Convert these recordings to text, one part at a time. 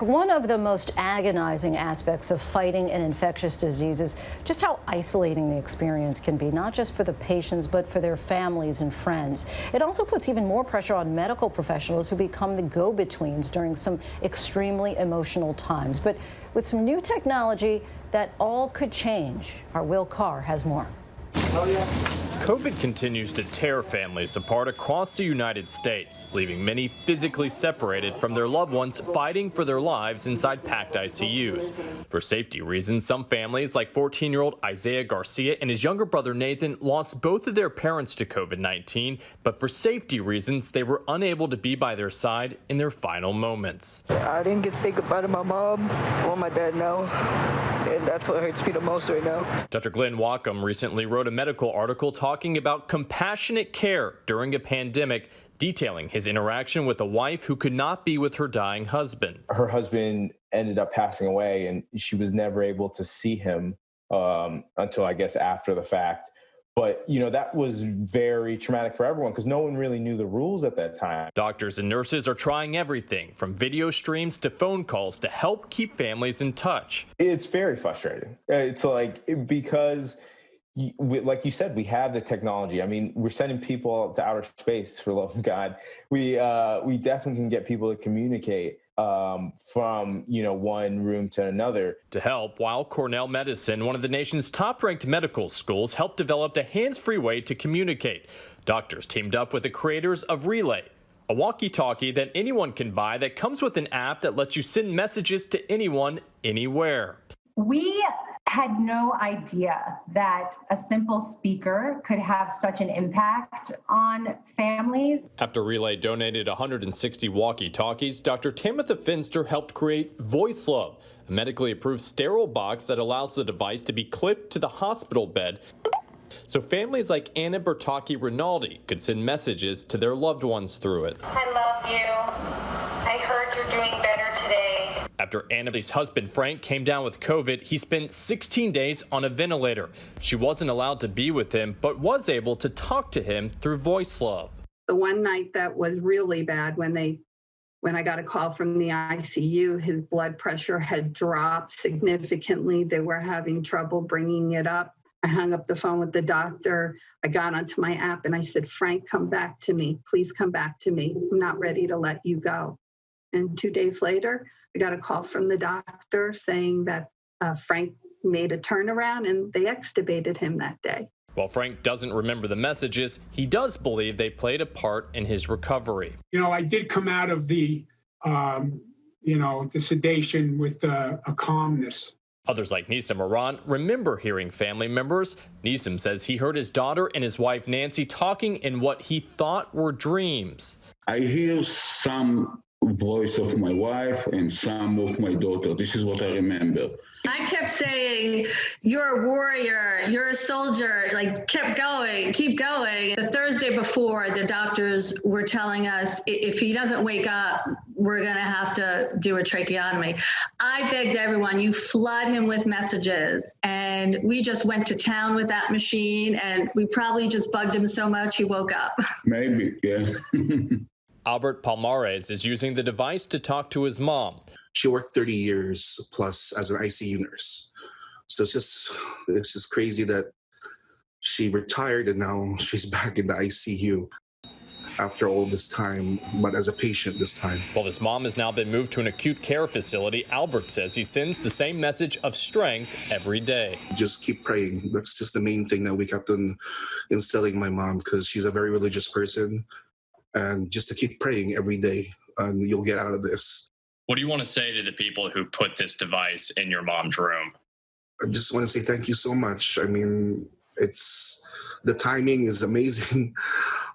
One of the most agonizing aspects of fighting an infectious disease is just how isolating the experience can be, not just for the patients, but for their families and friends. It also puts even more pressure on medical professionals who become the go-betweens during some extremely emotional times. But with some new technology, that all could change. Our Will Carr has more. COVID continues to tear families apart across the United States, leaving many physically separated from their loved ones fighting for their lives inside packed ICUs. For safety reasons, some families, like 14-year-old Isaiah Garcia and his younger brother Nathan, lost both of their parents to COVID-19, but for safety reasons, they were unable to be by their side in their final moments. I didn't get to say goodbye to my mom or my dad now, and that's what hurts me the most right now. Dr. Glenn Wacom recently wrote a medical article talking about compassionate care during a pandemic, detailing his interaction with a wife who could not be with her dying husband. Her husband ended up passing away, and she was never able to see him until, I guess, after the fact. But, you know, that was very traumatic for everyone because no one really knew the rules at that time. Doctors and nurses are trying everything from video streams to phone calls to help keep families in touch. It's very frustrating. It's like, because like you said, we have the technology. I mean, we're sending people to outer space, for the love of God. We definitely can get people to communicate from, you know, one room to another. To help, Weill Cornell Medicine, one of the nation's top-ranked medical schools, helped develop a hands-free way to communicate. Doctors teamed up with the creators of Relay, a walkie-talkie that anyone can buy that comes with an app that lets you send messages to anyone, anywhere. We had no idea that a simple speaker could have such an impact on families. After Relay donated 160 walkie-talkies, Dr. Tamitha Finster helped create VoiceLove, a medically approved sterile box that allows the device to be clipped to the hospital bed, so families like Anna Bertocchi Rinaldi could send messages to their loved ones through it. I love you. I heard you're doing better today. After Annabelle's husband, Frank, came down with COVID, he spent 16 days on a ventilator. She wasn't allowed to be with him, but was able to talk to him through VoiceLove. The one night that was really bad, when I got a call from the ICU, his blood pressure had dropped significantly. They were having trouble bringing it up. I hung up the phone with the doctor. I got onto my app and I said, Frank, come back to me. Please come back to me. I'm not ready to let you go. And 2 days later, I got a call from the doctor saying that Frank made a turnaround and they extubated him that day. While Frank doesn't remember the messages, he does believe they played a part in his recovery. You know, I did come out of the sedation with a calmness. Others like Nisam Moran remember hearing family members. Nisam says he heard his daughter and his wife Nancy talking in what he thought were dreams. I hear some voice of my wife and some of my daughter. This is what I remember. I kept saying, you're a warrior, you're a soldier, like kept going, keep going. The Thursday before, the doctors were telling us if he doesn't wake up, we're gonna have to do a tracheotomy. I begged everyone, you flood him with messages. And we just went to town with that machine and we probably just bugged him so much he woke up. Maybe, yeah. Albert Palmares is using the device to talk to his mom. She worked 30 years plus as an ICU nurse. So it's just crazy that she retired and now she's back in the ICU after all this time, but as a patient this time. While his mom has now been moved to an acute care facility, Albert says he sends the same message of strength every day. Just keep praying. That's just the main thing that we kept on instilling my mom, because she's a very religious person. And just to keep praying every day, and you'll get out of this. What do you want to say to the people who put this device in your mom's room? I just want to say thank you so much. I mean, the timing is amazing,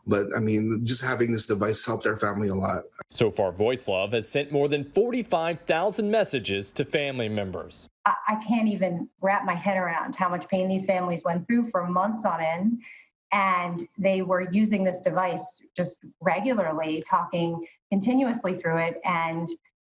but I mean, just having this device helped our family a lot. So far, VoiceLove has sent more than 45,000 messages to family members. I can't even wrap my head around how much pain these families went through for months on end. And they were using this device just regularly, talking continuously through it. And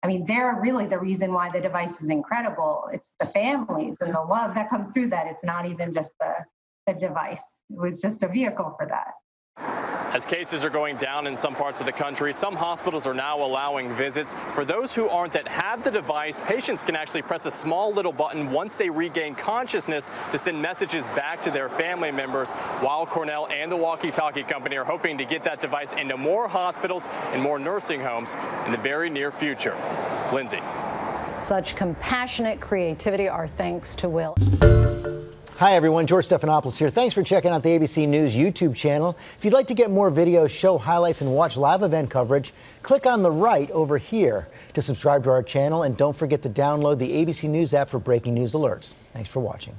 I mean, they're really the reason why the device is incredible. It's the families and the love that comes through that. It's not even just the device. It was just a vehicle for that. As cases are going down in some parts of the country, some hospitals are now allowing visits. For those who aren't that have the device, patients can actually press a small little button once they regain consciousness to send messages back to their family members. Weill Cornell and the walkie-talkie company are hoping to get that device into more hospitals and more nursing homes in the very near future. Lindsay. Such compassionate creativity. Our thanks to Will. Hi, everyone. George Stephanopoulos here. Thanks for checking out the ABC News YouTube channel. If you'd like to get more videos, show highlights, and watch live event coverage, click on the right over here to subscribe to our channel. And don't forget to download the ABC News app for breaking news alerts. Thanks for watching.